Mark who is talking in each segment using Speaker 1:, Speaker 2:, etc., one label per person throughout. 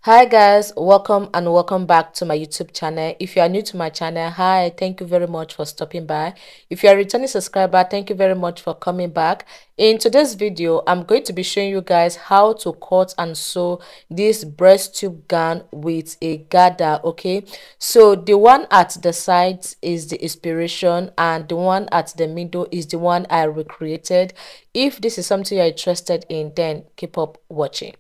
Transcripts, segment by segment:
Speaker 1: Hi guys, welcome and welcome back to my YouTube channel. If you are new to my channel, hi, thank you very much for stopping by. If you are a returning subscriber, thank you very much for coming back. In today's video, I'm going to be showing you guys how to cut and sew this breast tube gown with a AGBADA. Okay, so the one at the sides is the inspiration and the one at the middle is the one I recreated. If this is something you're interested in, then keep up watching.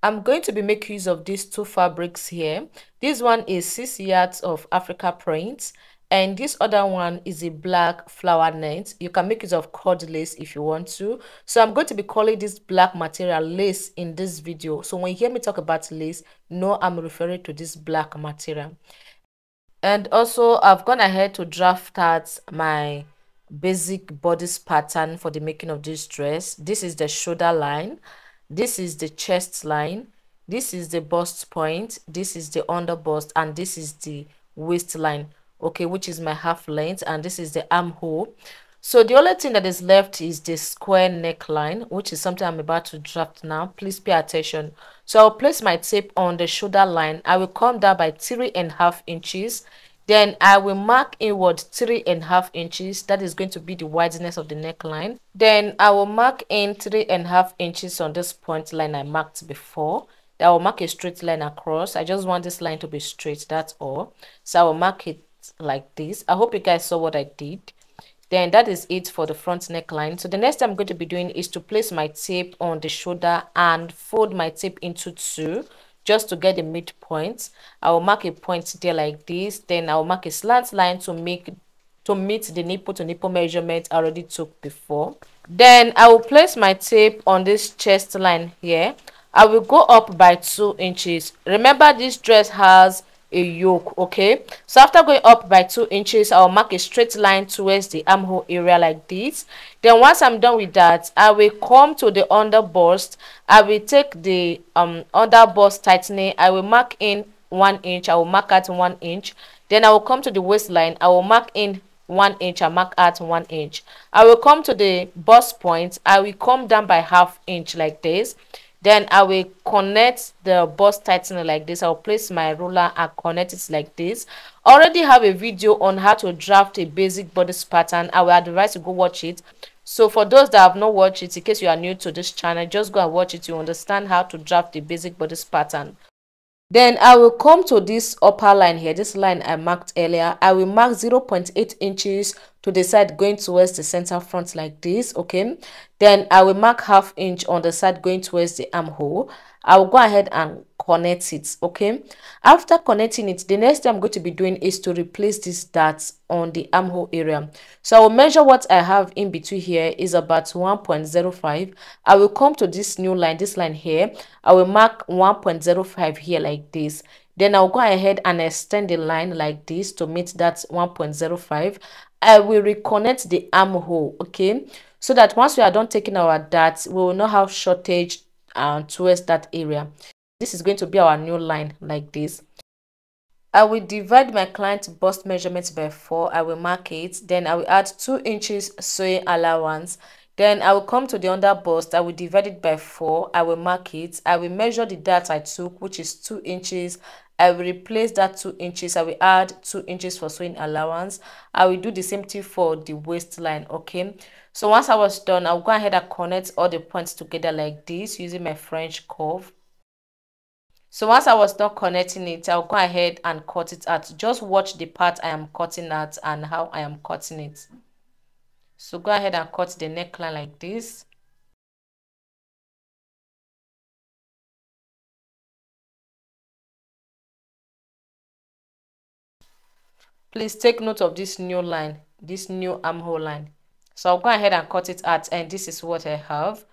Speaker 1: I'm going to be making use of these two fabrics here. This one is 6 yards of Africa print, and this other one is a black flower net. You can make use of cord lace if you want to. So I'm going to be calling this black material lace in this video. So when you hear me talk about lace, know I'm referring to this black material. And also I've gone ahead to draft out my basic bodice pattern for the making of this dress. This is the shoulder line, this is the chest line, this is the bust point, this is the under bust, and this is the waistline, okay, which is my half length, and this is the armhole. So the only thing that is left is the square neckline, which is something I'm about to draft now. Please pay attention. So I'll place my tape on the shoulder line. I will come down by 3.5 inches. Then I will mark inward 3.5 inches. That is going to be the wideness of the neckline. Then I will mark in 3.5 inches on this point line I marked before. Then I will mark a straight line across. I just want this line to be straight, that's all. So I will mark it like this. I hope you guys saw what I did. Then that is it for the front neckline. So the next thing I'm going to be doing is to place my tape on the shoulder and fold my tape into two just to get the midpoint. I will mark a point there like this. Then I will mark a slant line to meet the nipple to nipple measurement I already took before. Then I will place my tape on this chest line here. I will go up by 2 inches. Remember, this dress has a yoke, okay? So after going up by 2 inches, I'll mark a straight line towards the armhole area like this. Then once I'm done with that, I will come to the under bust. I will take the under bust tightening. I will mark in 1 inch. I will mark out 1 inch. Then I will come to the waistline. I will mark in 1 inch and mark out 1 inch. I will come to the bust point. I will come down by ½ inch like this. Then I will connect the bust tightening like this. I'll place my ruler and connect it like this. I already have a video on how to draft a basic bodice pattern. I will advise you go watch it. So for those that have not watched it, in case you are new to this channel, just go and watch it. You understand how to draft the basic bodice pattern. Then I will come to this upper line here, this line I marked earlier. I will mark 0.8 inches to the side going towards the center front like this, okay? Then I will mark ½ inch on the side going towards the armhole. I will go ahead and connect it, okay? After connecting it, the next thing I'm going to be doing is to replace these darts on the armhole area. So I will measure what I have in between here is about 1.05. I will come to this new line, this line here. I will mark 1.05 here like this. Then I'll go ahead and extend the line like this to meet that 1.05. I will reconnect the armhole, okay? So that once we are done taking our darts, we will not have shortage towards that area. This is going to be our new line like this. I will divide my client's bust measurements by 4. I will mark it. Then I will add 2 inches sewing allowance. Then I will come to the under bust. I will divide it by 4. I will mark it. I will measure the dart I took, which is 2 inches. I will replace that 2 inches. I will add 2 inches for sewing allowance. I will do the same thing for the waistline, okay? So once I was done, I'll go ahead and connect all the points together like this using my French curve. So once I was done connecting it, I'll go ahead and cut it out. Just watch the part I am cutting out and how I am cutting it. So go ahead and cut the neckline like this. Please take note of this new line, this new armhole line. So I'll go ahead and cut it out, and this is what I have.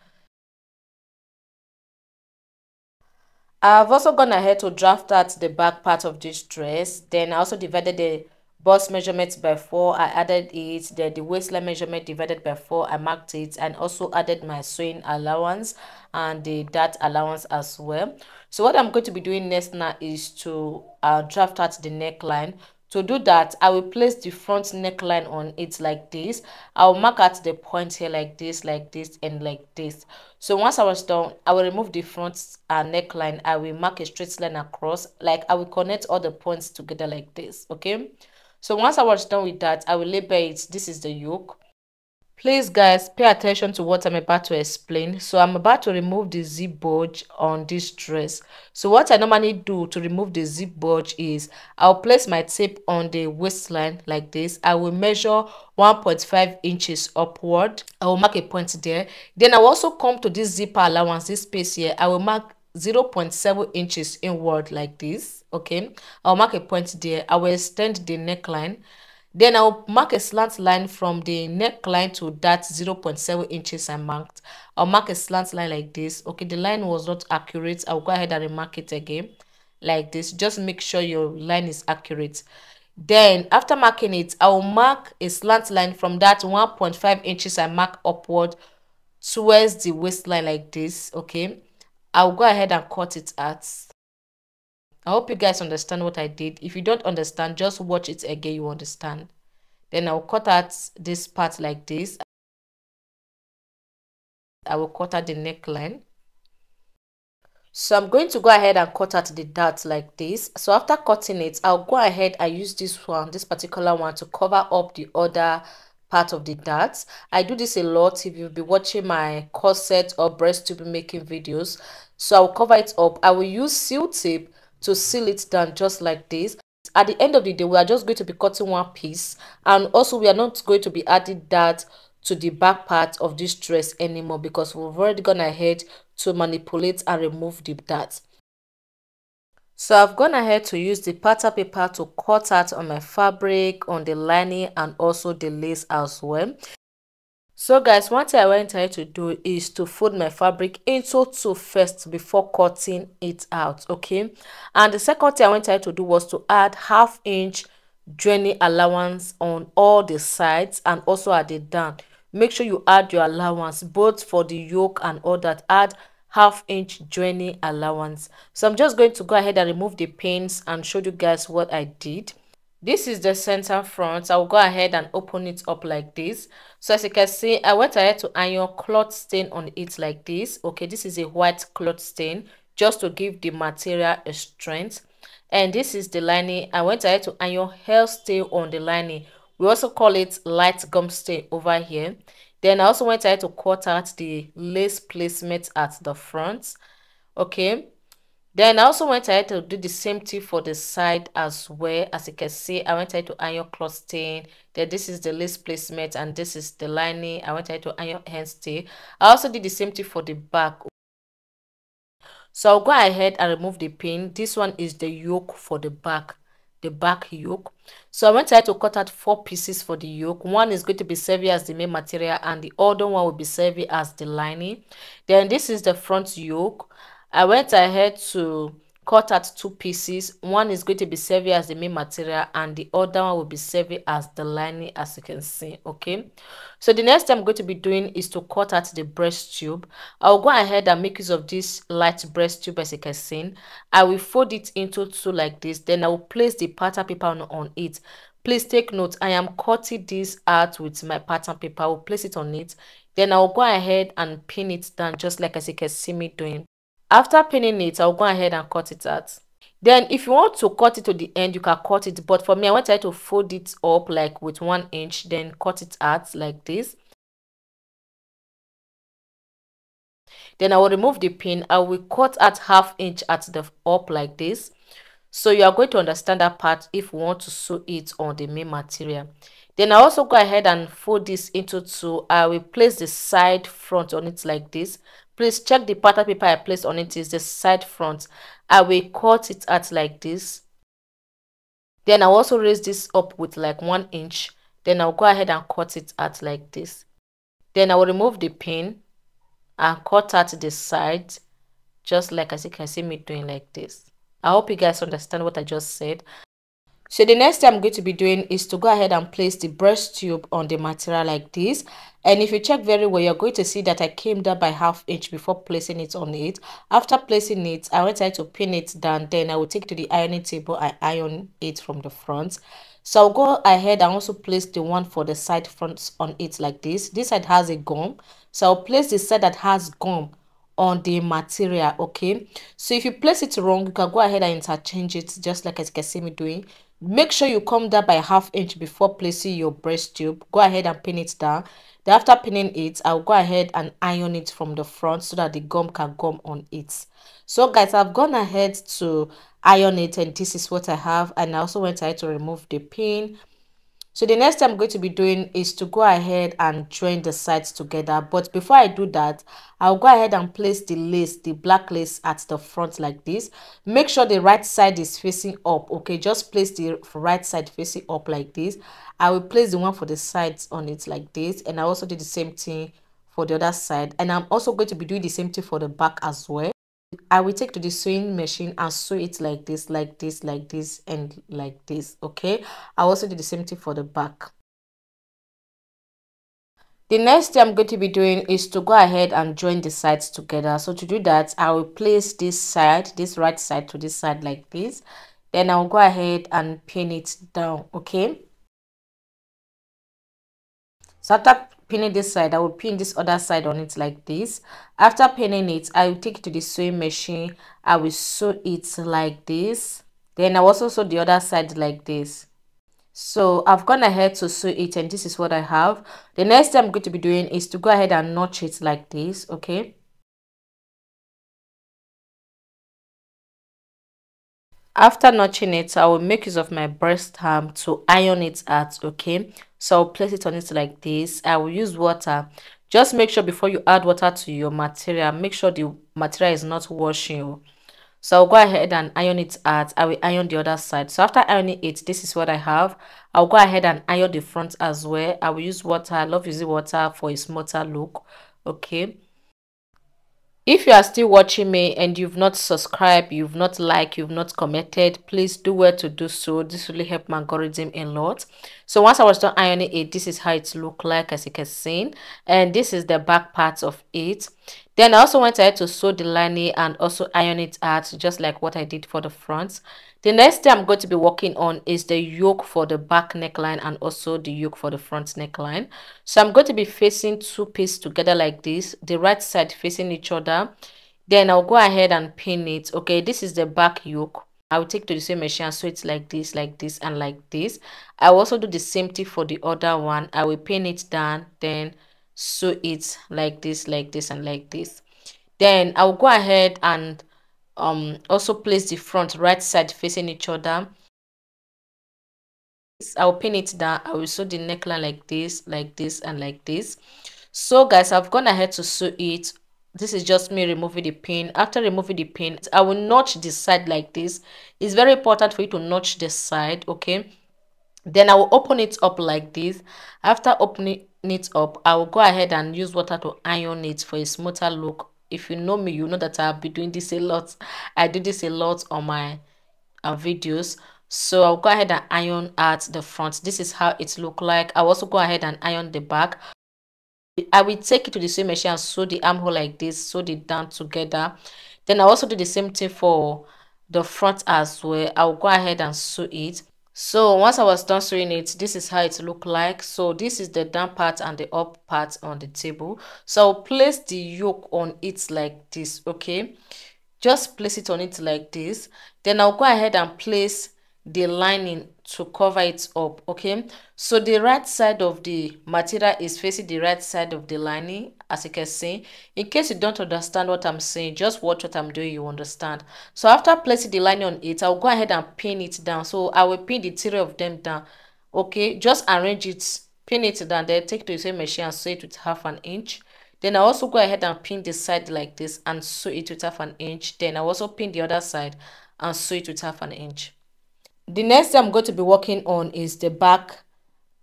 Speaker 1: I've also gone ahead to draft out the back part of this dress. Then I also divided the bust measurements by 4. I added it. Then the waistline measurement divided by 4. I marked it and also added my sewing allowance and the dart allowance as well. So what I'm going to be doing next now is to draft out the neckline. To do that, I will place the front neckline on it like this. I'll mark at the point here like this, and like this. So once I was done, I will remove the front neckline. I will mark a straight line across, like I will connect all the points together like this. Okay, so once I was done with that, I will label it. This is the yoke. Please guys, pay attention to what I'm about to explain. So I'm about to remove the zip bulge on this dress. So what I normally do to remove the zip bulge is I'll place my tape on the waistline like this. I will measure 1.5 inches upward. I will mark a point there. Then I will also come to this zipper allowance, this space here. I will mark 0.7 inches inward like this. Okay, I'll mark a point there. I will extend the neckline. Then I'll mark a slant line from the neckline to that 0.7 inches I marked. I'll mark a slant line like this. Okay, the line was not accurate. I'll go ahead and remark it again like this. Just make sure your line is accurate. Then after marking it, I'll mark a slant line from that 1.5 inches I mark upward towards the waistline like this. Okay, I'll go ahead and cut it out. I hope you guys understand what I did. If you don't understand, just watch it again, you understand. Then I'll cut out this part like this. I will cut out the neckline. So I'm going to go ahead and cut out the dart like this. So after cutting it, I'll go ahead and use this particular one to cover up the other part of the darts. I do this a lot if you'll be watching my corset or breast tube making videos. So I'll cover it up. I will use seal tape to seal it down just like this. At the end of the day, we are just going to be cutting one piece, and also we are not going to be adding that to the back part of this dress anymore because we've already gone ahead to manipulate and remove the dart. So I've gone ahead to use the pattern paper to cut out on my fabric, on the lining, and also the lace as well. So guys, one thing I went ahead to do is to fold my fabric into two first before cutting it out. Okay, and the second thing I went ahead to do was to add 1/2 inch joining allowance on all the sides and also at the down. Make sure you add your allowance both for the yoke and all that. Add 1/2 inch joining allowance. So I'm just going to go ahead and remove the pins and show you guys what I did. This is the center front. I'll go ahead and open it up like this. So as you can see, I went ahead to iron cloth stain on it like this. Okay, this is a white cloth stain just to give the material a strength. And this is the lining. I went ahead to iron hair stain on the lining. We also call it light gum stain over here. Then I also went ahead to cut out the lace placement at the front. Okay. Then I also went ahead to do the same thing for the side as well. As you can see, I went ahead to iron cloth stain. Then this is the lace placement and this is the lining. I went ahead to iron hand stain. I also did the same thing for the back. So I'll go ahead and remove the pin. This one is the yoke for the back yoke. So I went ahead to cut out 4 pieces for the yoke. One is going to be serving as the main material and the other one will be serving as the lining. Then this is the front yoke. I went ahead to cut out 2 pieces. One is going to be serving as the main material and the other one will be serving as the lining, as you can see. Okay, so the next thing I'm going to be doing is to cut out the breast tube. I'll go ahead and make use of this light breast tube. As you can see, I will fold it into 2 like this. Then I will place the pattern paper on it. Please take note, I am cutting this out with my pattern paper. I will place it on it. Then I'll go ahead and pin it down just like as you can see me doing. After pinning it, I'll go ahead and cut it out. Then if you want to cut it to the end, you can cut it. But for me, I wanted to fold it up like with 1 inch, then cut it out like this. Then I will remove the pin. I will cut at 1/2 inch at the up like this. So you are going to understand that part if you want to sew it on the main material. Then I also go ahead and fold this into 2. I will place the side front on it like this. Please check the pattern paper I placed on it is the side front. I will cut it out like this. Then I'll also raise this up with like 1 inch. Then I'll go ahead and cut it out like this. Then I will remove the pin and cut out the side just like as you can see me doing like this. I hope you guys understand what I just said. So the next thing I'm going to be doing is to go ahead and place the breast tube on the material like this. And if you check very well, you're going to see that I came down by ½ inch before placing it on it. After placing it, I went ahead to pin it down. Then I will take to the ironing table. I iron it from the front. So I'll go ahead and also place the one for the side fronts on it like this. This side has a gum. So I'll place the side that has gum on the material. Okay, so if you place it wrong, you can go ahead and interchange it just like as you can see me doing. Make sure you come down by ½ inch before placing your breast tube. Go ahead and pin it down. Then after pinning it, I'll go ahead and iron it from the front so that the gum can gum on it. So guys, I've gone ahead to iron it, and this is what I have. And I also went ahead to remove the pin. So the next thing I'm going to be doing is to go ahead and join the sides together. But before I do that, I'll go ahead and place the lace, the black lace at the front like this. Make sure the right side is facing up. Okay, just place the right side facing up like this. I will place the one for the sides on it like this. And I also do the same thing for the other side. And I'm also going to be doing the same thing for the back as well. I will take to the sewing machine and sew it like this, like this, like this, and like this. Okay, I also do the same thing for the back. The next thing I'm going to be doing is to go ahead and join the sides together. So to do that, I will place this side, this right side to this side like this. Then I'll go ahead and pin it down. Okay, so after pinning this side, I will pin this other side on it like this. After pinning it, I will take it to the sewing machine. I will sew it like this. Then I will also sew the other side like this. So I've gone ahead to sew it, and this is what I have. The next thing I'm going to be doing is to go ahead and notch it like this. Okay, after notching it, I will make use of my breast ham to iron it out. Okay, so I'll place it on it like this. I will use water. Just make sure before you add water to your material, make sure the material is not washing. So I'll go ahead and iron it out. I will iron the other side. So after ironing it, this is what I have. I'll go ahead and iron the front as well. I will use water. I love using water for a smoother look. Okay, if you are still watching me and you've not subscribed, you've not liked, you've not commented, please do well to do so. This really help my algorithm a lot. So once I was done ironing it, this is how it look like, as you can see, and this is the back part of it. Then I also went ahead to sew the lining and also iron it out just like what I did for the front. The next thing I'm going to be working on is the yoke for the back neckline and also the yoke for the front neckline. So I'm going to be facing two pieces together like this, the right side facing each other. Then I'll go ahead and pin it. Okay, this is the back yoke. I will take to the same machine and sew it like this, and like this. I will also do the same thing for the other one. I will pin it down, then sew it like this, and like this. Then I'll go ahead and also place the front right side facing each other. I'll pin it down. I will sew the neckline like this, and like this. So guys, I've gone ahead to sew it. This is just me removing the pin. After removing the pin, I will notch the side like this. It's very important for you to notch the side. Okay, then I will open it up like this. After opening it up, I will go ahead and use water to iron it for a smoother look. If you know me, you know that I'll be doing this a lot. I do this a lot on my videos. So I'll go ahead and iron at the front. This is how it look like. I'll also go ahead and iron the back. I will take it to the sewing machine and sew the armhole like this, sew it down together. Then I'll also do the same thing for the front as well. I'll go ahead and sew it. So once I was done sewing it, this is how it look like. So this is the down part and the up part on the table. So I'll place the yoke on it like this. Okay, just place it on it like this. Then I'll go ahead and place the lining to cover it up. Okay, so the right side of the material is facing the right side of the lining, as you can see. In case you don't understand what I'm saying, just watch what I'm doing, you understand. So after placing the lining on it, I'll go ahead and pin it down. So I will pin the three of them down. Okay, just arrange it, pin it down, then take to the same machine and sew it with ½ inch. Then I also go ahead and pin the side like this and sew it with ½ inch. Then I also pin the other side and sew it with ½ inch. The next thing I'm going to be working on is the back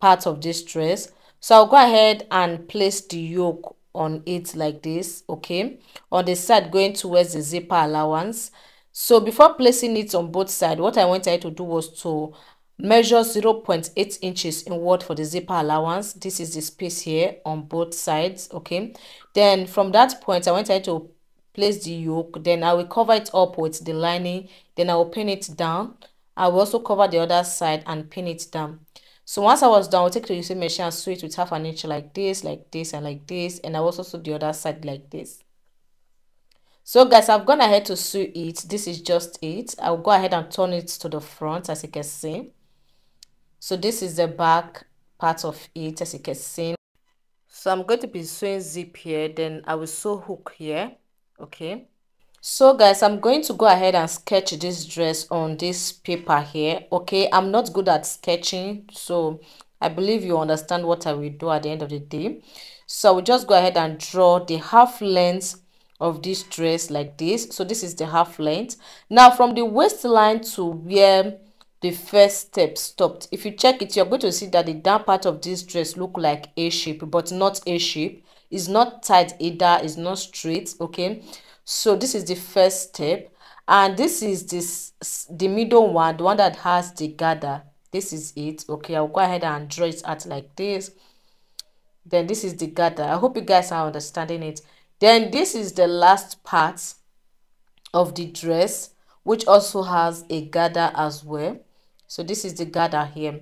Speaker 1: part of this dress. So I'll go ahead and place the yoke on it like this. Okay, on the side going towards the zipper allowance. So before placing it on both sides, what I wanted to do was to measure 0.8 inches inward for the zipper allowance. This is the space here on both sides. Okay, then from that point I went ahead to place the yoke. Then I will cover it up with the lining. Then I will pin it down. I will also cover the other side and pin it down. So once I was done, I'll take the sewing machine and sew it with half an inch like this, and like this, and I will also sew the other side like this. So guys, I've gone ahead to sew it. This is just it. I'll go ahead and turn it to the front, as you can see. So this is the back part of it, as you can see. So I'm going to be sewing zip here, then I will sew hook here. Okay, so guys, I'm going to go ahead and sketch this dress on this paper here. Okay, I'm not good at sketching, so I believe you understand what I will do at the end of the day. So we'll just go ahead and draw the half length of this dress like this. So this is the half length. Now from the waistline to where the first step stopped, if you check it, you're going to see that the down part of this dress look like a shape, but not a shape. It's not tight either, it's not straight. Okay, so this is the first step, and this is the middle one, the one that has the gather. This is it. Okay, I'll go ahead and draw it out like this. Then this is the gather. I hope you guys are understanding it. Then this is the last part of the dress, which also has a gather as well. So this is the gather here.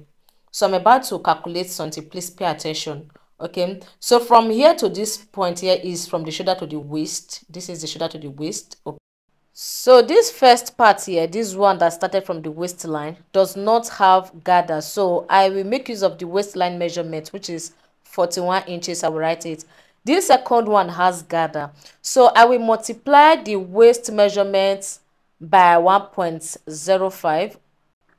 Speaker 1: So I'm about to calculate something. Please pay attention. Okay, so from here to this point here is from the shoulder to the waist. This is the shoulder to the waist. Okay. So this first part here, this one that started from the waistline, does not have gather. So I will make use of the waistline measurement, which is 41 inches. I will write it. This second one has gather. So I will multiply the waist measurement by 1.05.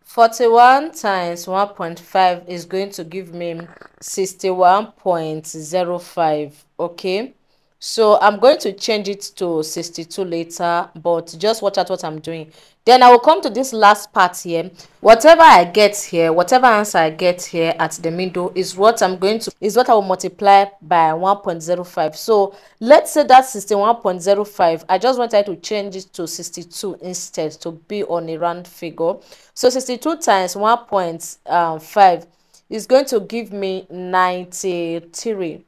Speaker 1: 41 times 1.5 is going to give me 61.05. Okay, so I'm going to change it to 62 later, but just watch out what I'm doing. Then I will come to this last part here. Whatever I get here, whatever answer I get here at the middle is what I will multiply by 1.05. So let's say that's 61.05. I just wanted to change it to 62 instead to be on a round figure. So 62 times 1.5 is going to give me 93.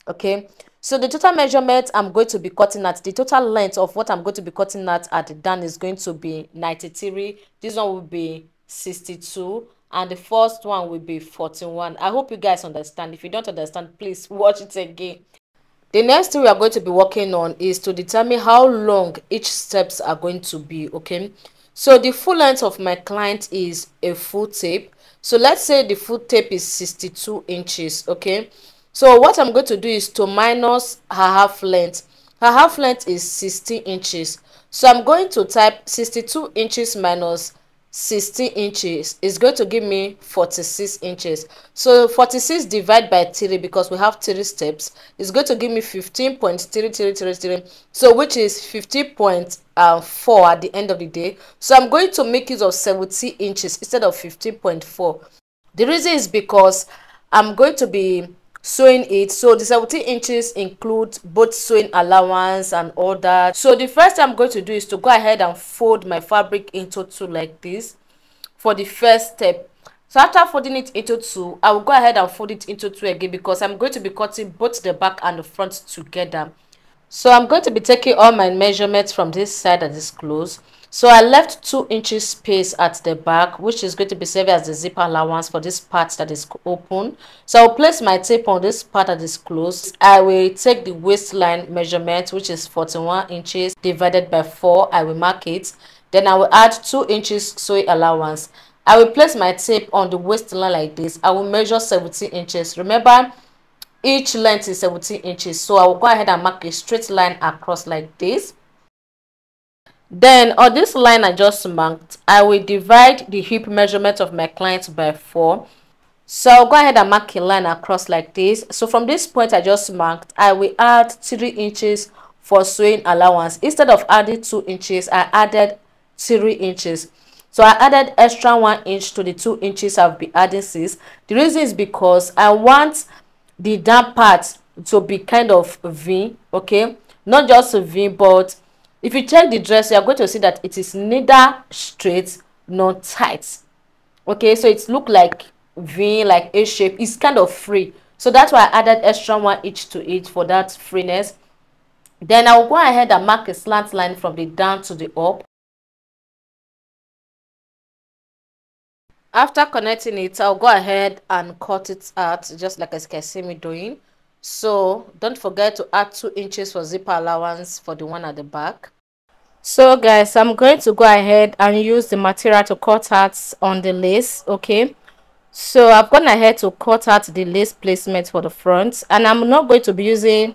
Speaker 1: Okay, so the total measurement I'm going to be cutting at, the total length of what I'm going to be cutting at the down is going to be 93. This one will be 62, and the first one will be 41. I hope you guys understand. If you don't understand, please watch it again. The next thing we are going to be working on is to determine how long each steps are going to be. Okay, so the full length of my client is a full tape. So let's say the full tape is 62 inches. Okay, so what I'm going to do is to minus her half length. Her half length is 16 inches. So I'm going to type 62 inches minus 16 inches is going to give me 46 inches. So 46 divided by 3, because we have 3 steps, is going to give me 15.3333, so which is 50.4 at the end of the day. So I'm going to make use of 70 inches instead of 15.4. The reason is because I'm going to be sewing it, so the 17 inches include both sewing allowance and all that. So the first thing I'm going to do is to go ahead and fold my fabric into 2 like this for the first step. So after folding it into 2, I will go ahead and fold it into 2 again, because I'm going to be cutting both the back and the front together. So I'm going to be taking all my measurements from this side that is closed. So I left 2 inches space at the back, which is going to be serving as the zipper allowance for this part that is open. So I'll place my tape on this part that is closed. I will take the waistline measurement, which is 41 inches divided by 4. I will mark it. Then I will add 2 inches sewing allowance. I will place my tape on the waistline like this. I will measure 17 inches. Remember, each length is 17 inches. So I will go ahead and mark a straight line across like this. Then on this line I just marked, I will divide the hip measurement of my client by 4. So I'll go ahead and mark a line across like this. So from this point I just marked, I will add 3 inches for sewing allowance. Instead of adding 2 inches, I added 3 inches. So I added extra 1 inch to the 2 inches I'll be adding 6. The reason is because I want the down part to be kind of V. Okay, not just a V, but if you check the dress, you are going to see that it is neither straight nor tight. Okay, so it's look like V, like A shape. It's kind of free, so that's why I added extra 1 inch to it for that freeness. Then I'll go ahead and mark a slant line from the down to the up. After connecting it, I'll go ahead and cut it out just like as you can see me doing. So don't forget to add 2 inches for zipper allowance for the one at the back. So guys, I'm going to go ahead and use the material to cut out on the lace. Okay, so I've gone ahead to cut out the lace placement for the front, and I'm not going to be using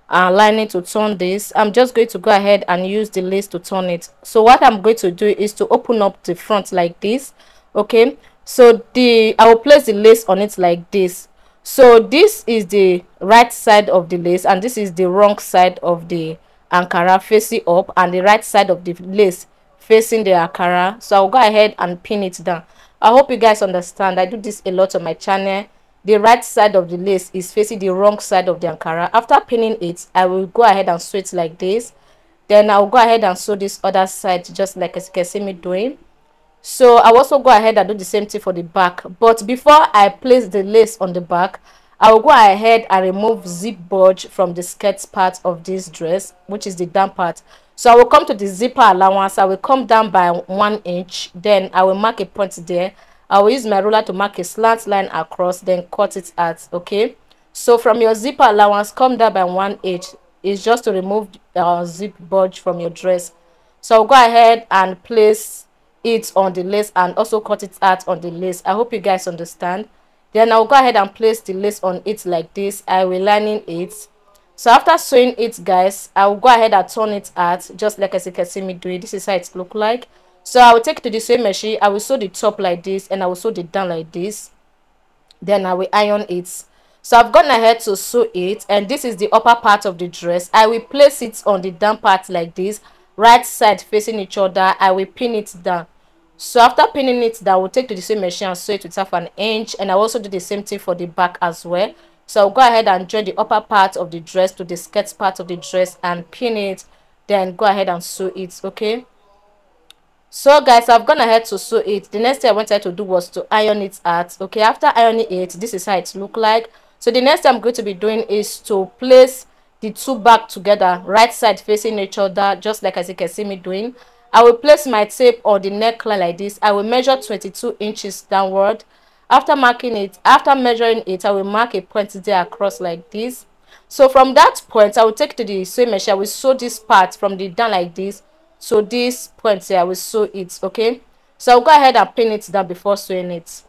Speaker 1: lining to turn this. I'm just going to go ahead and use the lace to turn it. So what I'm going to do is to open up the front like this. Okay, so I will place the lace on it like this. So this is the right side of the lace, and this is the wrong side of the ankara facing up, and the right side of the lace facing the ankara. So I'll go ahead and pin it down. I hope you guys understand. I do this a lot on my channel. The right side of the lace is facing the wrong side of the ankara. After pinning it, I will go ahead and sew it like this. Then I'll go ahead and sew this other side just like as you can see me doing. So I'll also go ahead and do the same thing for the back. But before I place the lace on the back, I will go ahead and remove zip bulge from the skirt part of this dress, which is the down part. So I will come to the zipper allowance. I will come down by 1 inch. Then I will mark a point there. I will use my ruler to mark a slant line across, then cut it out. Okay, so from your zipper allowance, come down by 1 inch. It's just to remove zip bulge from your dress. So I'll go ahead and place it on the lace and also cut it out on the lace. I hope you guys understand. Then I'll go ahead and place the lace on it like this. I will lining it. So after sewing it, guys, I will go ahead and turn it out just like as you can see me doing. This is how it look like. So I will take it to the sewing machine. I will sew the top like this, and I will sew the down like this. Then I will iron it. So I've gone ahead to sew it, and this is the upper part of the dress. I will place it on the down part like this, right side facing each other. I will pin it down. So after pinning it down, we'll take to the sewing machine and sew it with 1/2 inch, and I'll also do the same thing for the back as well. So I'll go ahead and join the upper part of the dress to the skirt part of the dress and pin it, then go ahead and sew it. Okay, so guys, I've gone ahead to sew it. The next thing I wanted to do was to iron it out. Okay, after ironing it, this is how it look like. So the next thing I'm going to be doing is to place the two back together, right side facing each other, just like as you can see me doing. I will place my tape on the neckline like this. I will measure 22 inches downward. After measuring it, I will mark a point there across like this. So from that point, I will take to the sewing machine. I will sew this part from the down like this. So this point here, I will sew it. Okay, so I'll go ahead and pin it down before sewing it.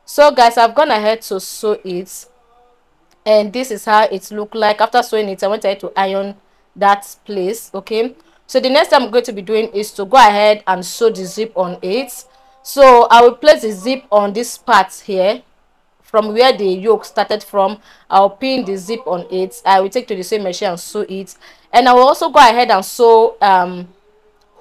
Speaker 1: So guys, I've gone ahead to sew it, and this is how it look like. After sewing it, I went ahead to iron that place. Okay, so the next thing I'm going to be doing is to go ahead and sew the zip on it. So I will place the zip on this part here from where the yoke started from. I'll pin the zip on it. I will take to the sewing machine and sew it, and I will also go ahead and sew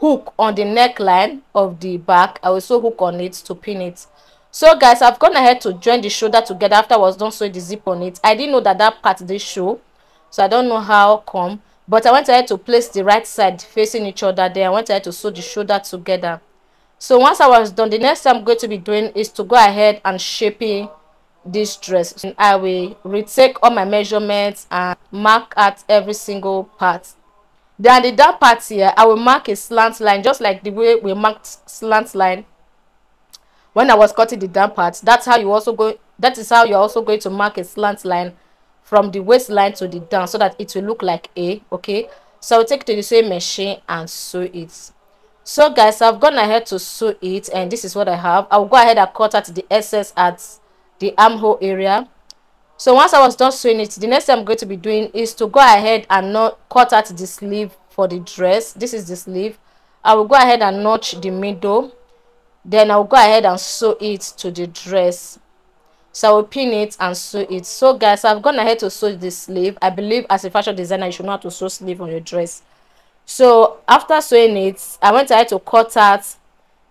Speaker 1: hook on the neckline of the back. I will sew hook on it to pin it. So guys, I've gone ahead to join the shoulder together after I was done sewing the zip on it. I didn't know that part did show, so I don't know how come, but I went ahead to place the right side facing each other. Then I went ahead to sew the shoulder together. So once I was done, the next thing I'm going to be doing is to go ahead and shaping this dress. And I will retake all my measurements and mark out every single part. Then the down part here, I will mark a slant line just like the way we marked slant line when I was cutting the down part. That is how you're also going to mark a slant line from the waistline to the down, so that it will look like A. Okay, so I'll take it to the sewing machine and sew it. So guys, I've gone ahead to sew it, and this is what I have. I'll go ahead and cut out the excess at the armhole area. So once I was done sewing it, the next thing I'm going to be doing is to go ahead and not cut out the sleeve for the dress. This is the sleeve. I will go ahead and notch the middle. Then I'll go ahead and sew it to the dress. So I will pin it and sew it. So guys, I've gone ahead to sew the sleeve. I believe as a fashion designer, you should know how to sew sleeve on your dress. So after sewing it, I went ahead to cut out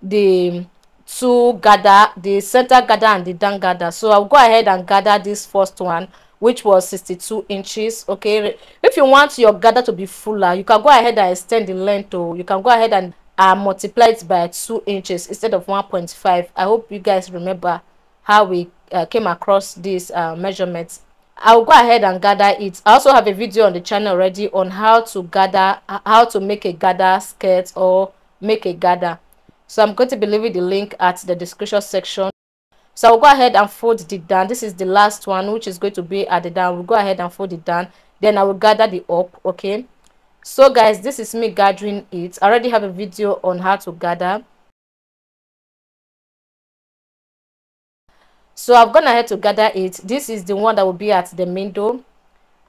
Speaker 1: the two gather, the center gather and the down gather. So I'll go ahead and gather this first one, which was 62 inches. Okay, if you want your gather to be fuller, you can go ahead and extend the length, or you can go ahead and I multiply it by 2 inches instead of 1.5. I hope you guys remember how we came across these measurements. I'll go ahead and gather it. I also have a video on the channel already on how to make a gather skirt or make a gather. So I'm going to be leaving the link at the description section. So I'll go ahead and fold the down. This is the last one, which is going to be at the down. We'll go ahead and fold it down. Then I will gather the up. Okay. So guys, this is me gathering it. I already have a video on how to gather. So I've gone ahead to gather it. This is the one that will be at the middle,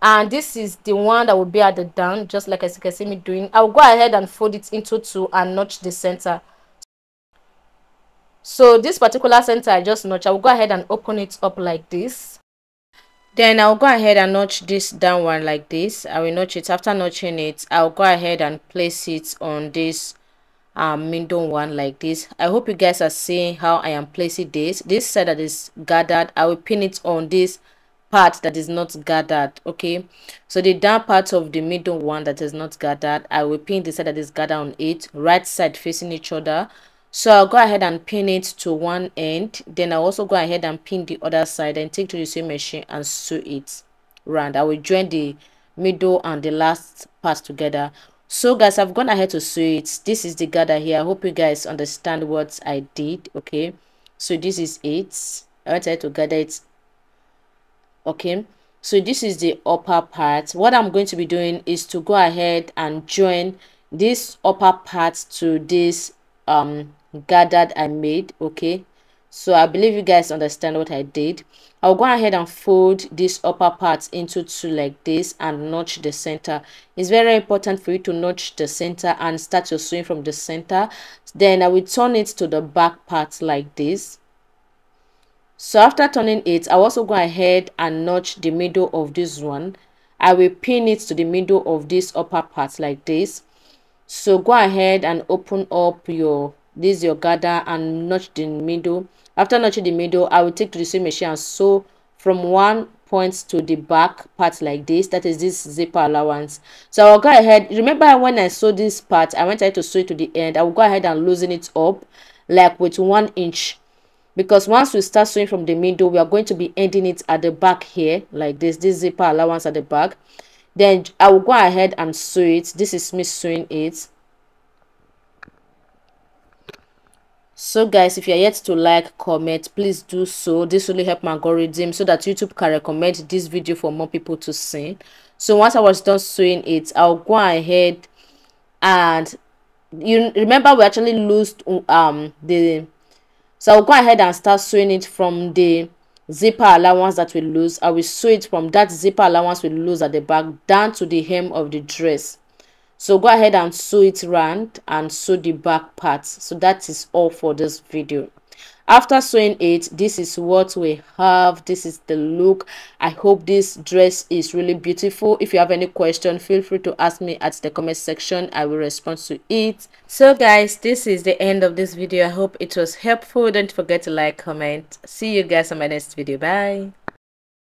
Speaker 1: and this is the one that will be at the down, just like as you can see me doing. I'll go ahead and fold it into two and notch the center. So this particular center I just notch, I will go ahead and open it up like this. Then I'll go ahead and notch this down one like this. I will notch it. After notching it, I'll go ahead and place it on this middle one like this. I hope you guys are seeing how I am placing this side that is gathered. I will pin it on this part that is not gathered. Okay, so the down part of the middle one that is not gathered, I will pin the side that is gathered on it, right side facing each other. So I'll go ahead and pin it to one end. Then I'll also go ahead and pin the other side and take to the sewing machine and sew it round. I will join the middle and the last part together. So guys, I've gone ahead to sew it. This is the gather here. I hope you guys understand what I did. Okay, so this is it. I went ahead to gather it. Okay, so this is the upper part. What I'm going to be doing is to go ahead and join this upper part to this gathered I made. Okay, so I believe you guys understand what I did. I'll go ahead and fold this upper part into two like this and notch the center. It's very important for you to notch the center and start your sewing from the center. Then I will turn it to the back part like this. So after turning it, I'll also go ahead and notch the middle of this one. I will pin it to the middle of this upper part like this. So go ahead and open up your gather and notch the middle. After notching the middle, I will take to the sewing machine and sew from one point to the back part like this. That is this zipper allowance. So I'll go ahead. Remember when I sewed this part, I went ahead to sew it to the end. I will go ahead and loosen it up like with 1 inch. Because once we start sewing from the middle, we are going to be ending it at the back here like this zipper allowance at the back. Then I will go ahead and sew it. This is me sewing it. So guys, if you're yet to like, comment, please do so. This will help my algorithm so that YouTube can recommend this video for more people to see. So once I was done sewing it, I'll go ahead and you remember we actually loosed so I'll go ahead and start sewing it from the zipper allowance that we lose. I will sew it from that zipper allowance we lose at the back down to the hem of the dress. So go ahead and sew it round and sew the back part. So that is all for this video. After sewing it, this is what we have. This is the look. I hope this dress is really beautiful. If you have any question, feel free to ask me at the comment section. I will respond to it. So guys, this is the end of this video. I hope it was helpful. Don't forget to like, comment. See you guys on my next video. Bye.